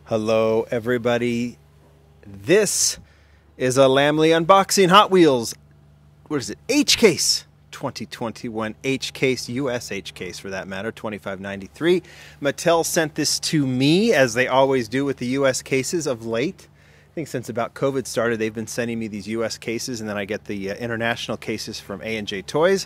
Hello everybody, this is a Lamley unboxing Hot Wheels, what is it, H-Case, 2021 H-Case, US H-Case for that matter, 2593. Mattel sent this to me, as they always do with the US cases of late. I think since about COVID started, they've been sending me these US cases, and then I get the international cases from A&J Toys.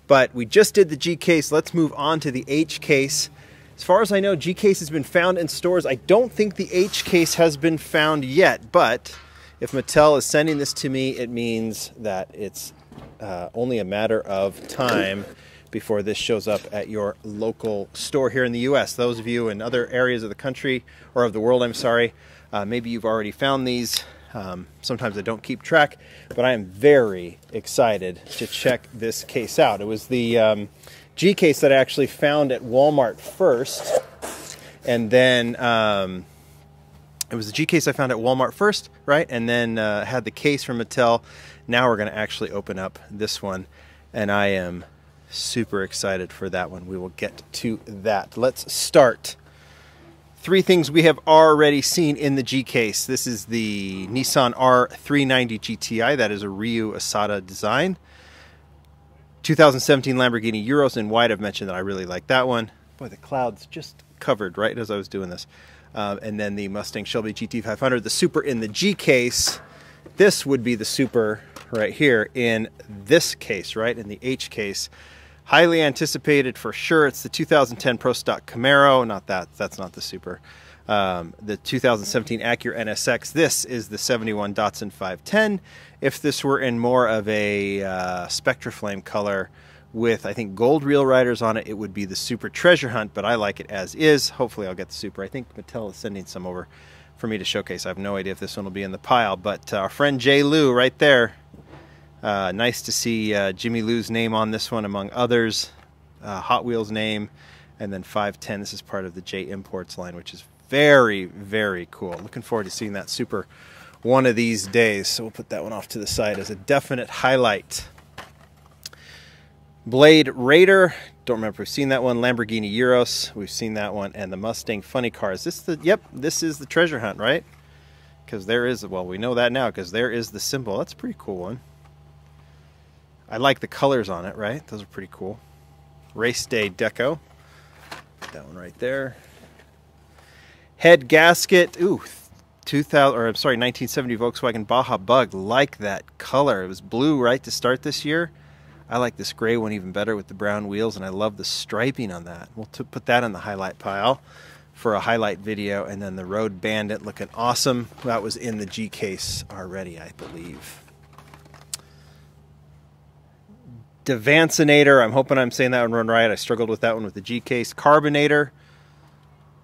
But we just did the G case, let's move on to the H case. As far as I know, G case has been found in stores. I don't think the H case has been found yet, but if Mattel is sending this to me, it means that it's only a matter of time before this shows up at your local store here in the US. Those of you in other areas of the country, or of the world, I'm sorry, maybe you've already found these. Sometimes I don't keep track, but I am very excited to check this case out. It was the G case that I actually found at Walmart first, and then it was the G case I found at Walmart first, right? And then had the case from Mattel. Now we're going to actually open up this one, and I am super excited for that one. We will get to that. Let's start. Three things we have already seen in the G case. This is the Nissan R390 Gti. That is a Ryu Asada design. 2017 Lamborghini Euros in white. I've mentioned that I really like that one. Boy, the clouds just covered right as I was doing this. And then the Mustang Shelby GT500, the Super in the G case. This would be the Super right here in this case, right? In the H case. Highly anticipated for sure. It's the 2010 Pro Stock Camaro. Not that. That's not the Super. The 2017 Acura NSX. This is the 71 Datsun 510. If this were in more of a Spectra Flame color with, I think, gold reel riders on it, it would be the Super Treasure Hunt, but I like it as is. Hopefully I'll get the Super. I think Mattel is sending some over for me to showcase. I have no idea if this one will be in the pile, but our friend J. Lou right there. Nice to see Jimmy Lou's name on this one, among others. Hot Wheels name, and then 510. This is part of the J Imports line, which is very, very cool. Looking forward to seeing that Super one of these days. So we'll put that one off to the side as a definite highlight. Blade Raider. Don't remember if we've seen that one. Lamborghini Euros. We've seen that one. And the Mustang Funny Car. Is this the... Yep, this is the Treasure Hunt, right? Because there is... Well, we know that now because there is the symbol. That's a pretty cool one. I like the colors on it, right? Those are pretty cool. Race Day Deco. Put that one right there. Head gasket. Ooh, 1970 Volkswagen Baja Bug. Like that color. It was blue, right, to start this year. I like this gray one even better with the brown wheels, and I love the striping on that. We'll put that in the highlight pile for a highlight video. And then the Road Bandit looking awesome. That was in the G case already, I believe. Devancinator. I'm hoping I'm saying that one right. I struggled with that one with the G case. Carbonator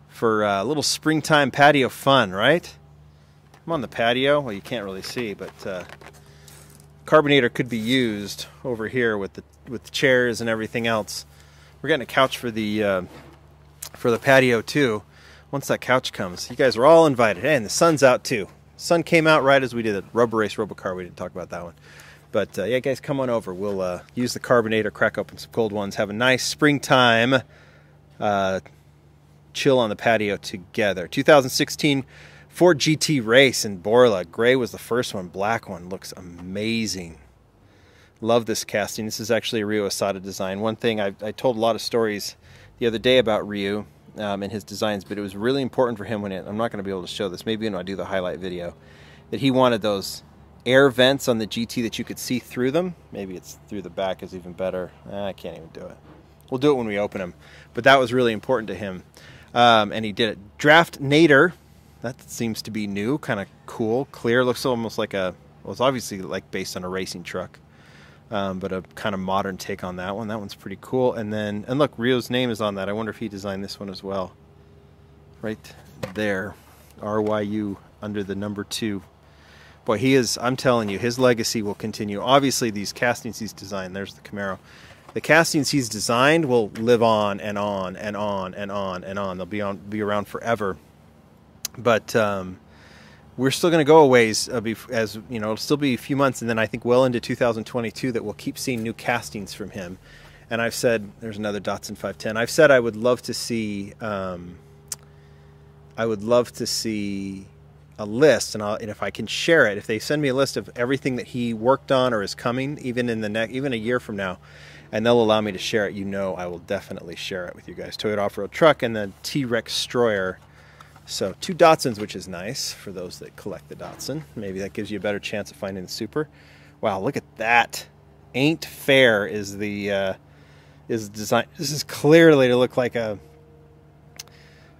for a little springtime patio fun, right? I'm on the patio. Well, you can't really see, but Carbonator could be used over here with the chairs and everything else. We're getting a couch for the patio too. Once that couch comes, you guys are all invited. Hey, and the sun's out too. Sun came out right as we did the Rubber Race Robocar. We didn't talk about that one. But yeah, guys, come on over. We'll use the Carbonator, crack open some cold ones, have a nice springtime chill on the patio together. 2016 Ford GT Race in Borla. Gray was the first one. Black one looks amazing. Love this casting. This is actually a Ryu Asada design. One thing, I told a lot of stories the other day about Ryu and his designs, but it was really important for him when I'm not going to be able to show this, maybe when I do the highlight video, that he wanted those air vents on the GT that you could see through them. Maybe it's through the back is even better. I can't even do it. We'll do it when we open them. But that was really important to him. And he did it. Draft Nader. That seems to be new. Kind of cool. Clear. Looks almost like a... Well, it's obviously like based on a racing truck. But a kind of modern take on that one. That one's pretty cool. And then... And look, Rio's name is on that. I wonder if he designed this one as well. Right there. RYU under the number 2. Boy, he is, I'm telling you, his legacy will continue. Obviously, these castings he's designed, there's the Camaro. The castings he's designed will live on and on and on and on and on. They'll be around forever. But we're still going to go a ways, as you know, it'll still be a few months, and then I think well into 2022 that we'll keep seeing new castings from him. And I've said, there's another Datsun 510. I've said I would love to see I would love to see a list, and if I can share it, if they send me a list of everything that he worked on or is coming, even in the even a year from now, and they'll allow me to share it, I will definitely share it with you guys. Toyota Off-Road Truck and the T-Rex Stroyer. So 2 Datsuns, which is nice for those that collect the Datsun. Maybe that gives you a better chance of finding the Super. Wow, look at that. Ain't fair is the design. This is clearly to look like a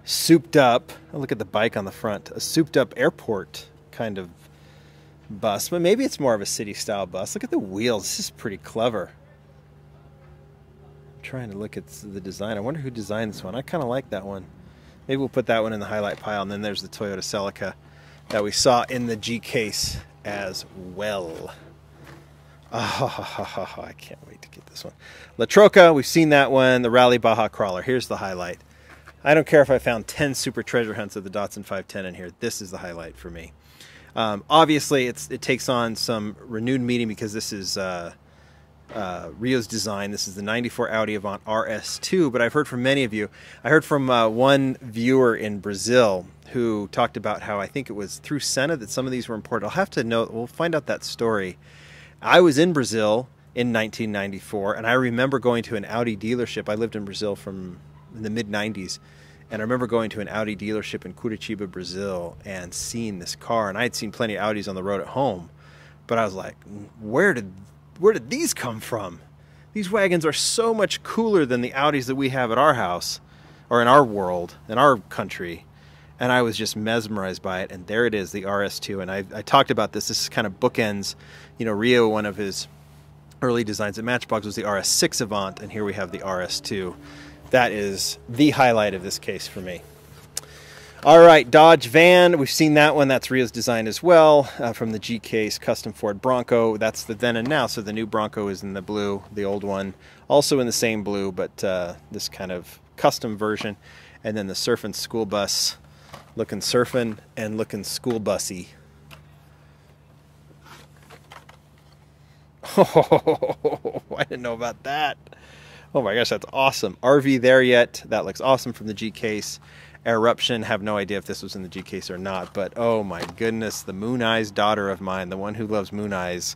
souped up, look at the bike on the front, a souped up airport kind of bus, but maybe it's more of a city style bus. Look at the wheels. This is pretty clever. I'm trying to look at the design. I wonder who designed this one. I kind of like that one. Maybe we'll put that one in the highlight pile. And then there's the Toyota Celica that we saw in the G case as well. Oh, I can't wait to get this one. La Troca, we've seen that one. The Rally Baja Crawler. Here's the highlight. I don't care if I found 10 super treasure hunts of the Datsun 510 in here. This is the highlight for me. Obviously, it takes on some renewed meaning because this is Rio's design. This is the 94 Audi Avant RS2, but I've heard from many of you. I heard from one viewer in Brazil who talked about how I think it was through Senna that some of these were imported. I'll have to know. We'll find out that story. I was in Brazil in 1994, and I remember going to an Audi dealership. I lived in Brazil in the mid-90s, and I remember going to an Audi dealership in Curitiba, Brazil, and seeing this car. And I had seen plenty of Audis on the road at home, but I was like, where did these come from? These wagons are so much cooler than the Audis that we have at our house, or in our world, in our country. And I was just mesmerized by it. And there it is, the RS2. And I talked about this. This is kind of bookends. Rio, one of his early designs at Matchbox was the RS6 Avant, and here we have the RS2. That is the highlight of this case for me. All right, Dodge van. We've seen that one. That's Rio's design as well, from the G case. Custom Ford Bronco. That's the then and now. So the new Bronco is in the blue. The old one also in the same blue, but this kind of custom version. And then the surfing school bus, looking surfing and looking school bussy. Oh, I didn't know about that. Oh my gosh, that's awesome. RV there yet. That looks awesome from the G case. Eruption, have no idea if this was in the G case or not, but oh my goodness, the Moon Eyes daughter of mine, the one who loves Moon Eyes.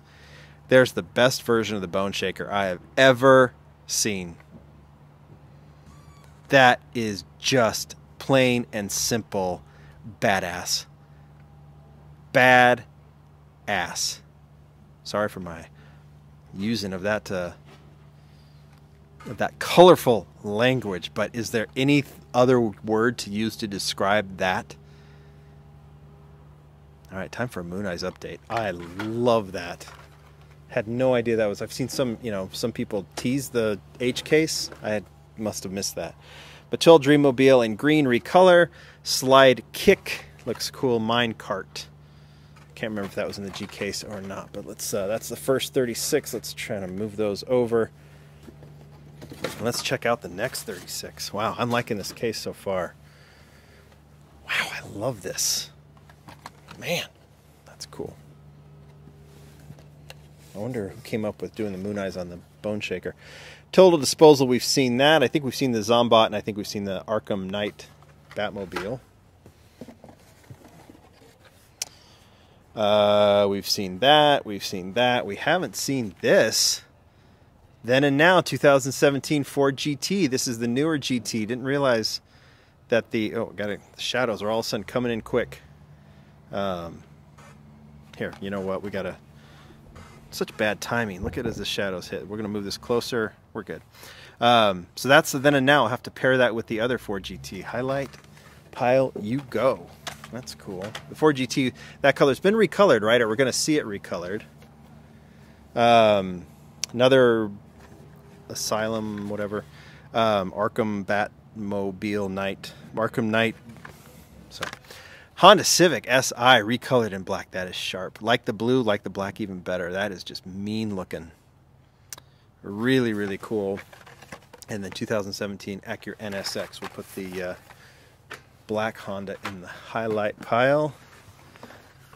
There's the best version of the Bone Shaker I have ever seen. That is just plain and simple badass. Bad ass. Sorry for my using of that colorful language, but is there any other word to use to describe that? All right, time for a Moon Eyes update. I love that. Had no idea that was. I've seen some people tease the H case. Must have missed that. Batul Dreammobile in green recolor. Slide kick looks cool. Mine cart. Can't remember if that was in the G case or not, but let's. That's the first 36. Let's try to move those over. Let's check out the next 36. Wow, I'm liking this case so far. Wow, I love this. Man, that's cool. I wonder who came up with doing the Moon Eyes on the Bone Shaker. Total Disposal, we've seen that. I think we've seen the Zombot, and I think we've seen the Arkham Knight Batmobile. We've seen that. We've seen that. We haven't seen this. Then and Now 2017 Ford GT. This is the newer GT. Didn't realize that the shadows are all of a sudden coming in quick. Here, you know what? We gotta. Such bad timing. Look at as the shadows hit. We're gonna move this closer. We're good. So that's the Then and Now. I'll have to pair that with the other Ford GT. Highlight pile you go. That's cool. The Ford GT, that color's been recolored, right? Or we're gonna see it recolored. Another Asylum, whatever. Arkham Batmobile Knight. Arkham Knight. Sorry. Honda Civic SI recolored in black. That is sharp. Like the blue, like the black even better. That is just mean looking. Really, really cool. And then 2017 Acura NSX. We'll put the black Honda in the highlight pile.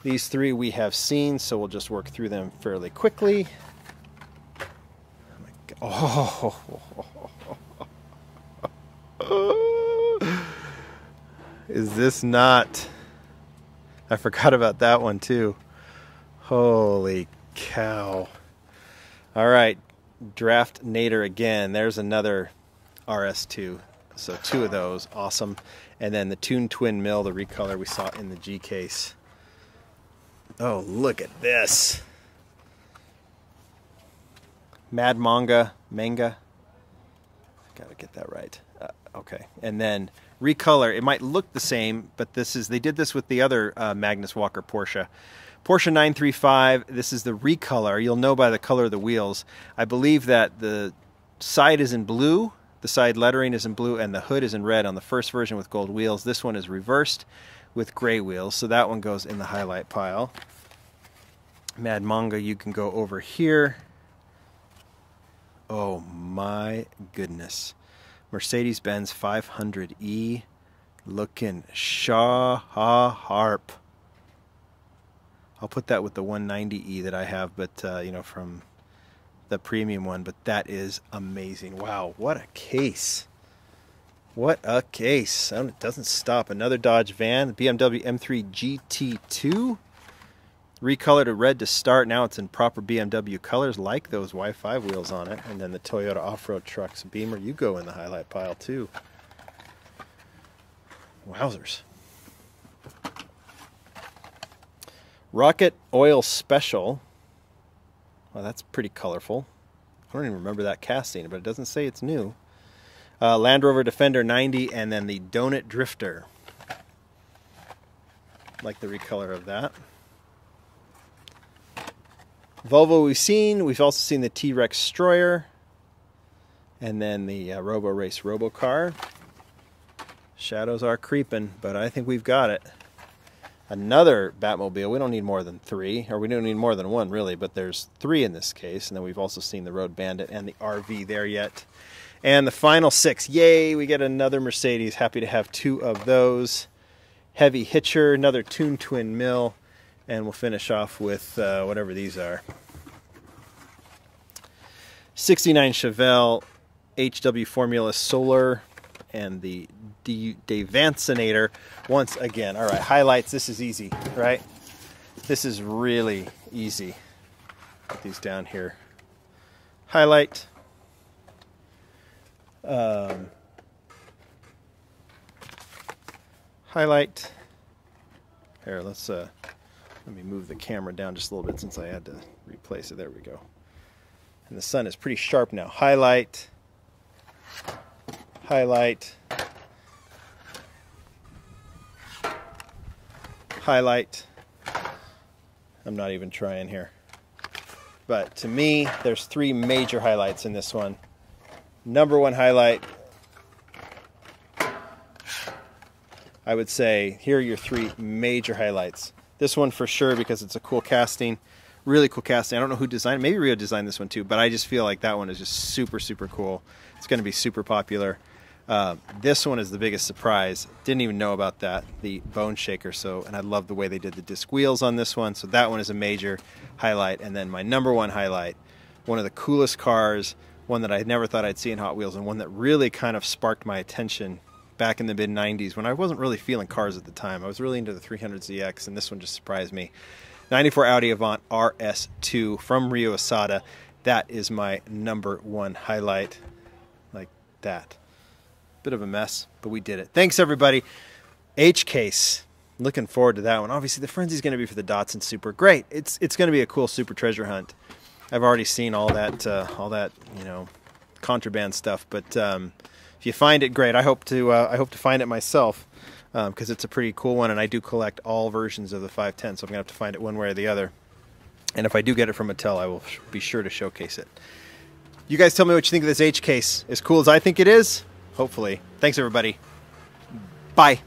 These three we have seen, so we'll just work through them fairly quickly. Oh, Is this not... I forgot about that one too. Holy cow. All right, Draft Nader again. There's another RS2. So 2 of those, awesome. And then the Toon Twin Mill, the recolor we saw in the G case. Oh, look at this. Mad Manga. Gotta get that right. Okay, and then recolor. It might look the same, but they did this with the other Magnus Walker Porsche 935. This is the recolor. You'll know by the color of the wheels. I believe that the side is in blue, the side lettering is in blue, and the hood is in red on the first version with gold wheels. This one is reversed with gray wheels, so that one goes in the highlight pile. Mad Manga, you can go over here. Oh my goodness. Mercedes-Benz 500E, looking sharp. I'll put that with the 190E that I have, but you know, from the premium one. But that is amazing. Wow, what a case! What a case! And it doesn't stop. Another Dodge van, the BMW M3 GT2, recolored to red to start. Now it's in proper BMW colors, like those Y5 wheels on it. And then the Toyota off-road trucks Beamer, you go in the highlight pile too. Wowzers. Rocket Oil Special. Well, that's pretty colorful. I don't even remember that casting, but it doesn't say it's new. Land Rover Defender 90, and then the Donut Drifter. Like the recolor of that. Volvo we've also seen the T-Rex Stroyer, and then the Robo Race Robo Car. Shadows are creeping, but I think we've got it. Another Batmobile. We don't need more than 3, or we don't need more than 1 really, but there's 3 in this case. And then we've also seen the Road Bandit and the RV there yet. And the final 6. Yay, we get another Mercedes. Happy to have 2 of those. Heavy Hitcher, another Toon Twin Mill. And we'll finish off with whatever these are. 69 Chevelle, HW Formula Solar, and the Devancinator once again. All right, highlights. This is easy, right? This is really easy. Put these down here. Highlight. Highlight. Here, let me move the camera down just a little bit since I had to replace it. There we go. And the sun is pretty sharp now. Highlight. Highlight. Highlight. I'm not even trying here. But to me, there's 3 major highlights in this one. Number 1 highlight, I would say, here are your 3 major highlights. This one for sure, because it's a cool casting. Really cool casting. I don't know who designed it. Maybe Ryu designed this one too, but I just feel like that one is just super, super cool. It's going to be super popular. This one is the biggest surprise. Didn't even know about that, the Bone Shaker. And I love the way they did the disc wheels on this one. So that one is a major highlight. And then my number 1 highlight, one of the coolest cars, one that I never thought I'd see in Hot Wheels, and one that really kind of sparked my attention back in the mid-90s when I wasn't really feeling cars at the time. I was really into the 300ZX, and this one just surprised me. 94 Audi Avant RS2 from Ryu Asada. That is my number 1 highlight. Like that. Bit of a mess, but we did it. Thanks, everybody. H-Case. Looking forward to that one. Obviously, the Frenzy's going to be for the Datsun Super. Great. It's going to be a cool super treasure hunt. I've already seen all that you know, contraband stuff, but if you find it, great. I hope to find it myself, because it's a pretty cool one, and I do collect all versions of the 510, so I'm gonna have to find it one way or the other. And if I do get it from Mattel, I will be sure to showcase it. You guys tell me what you think of this H case. As cool as I think it is? Hopefully. Thanks, everybody. Bye.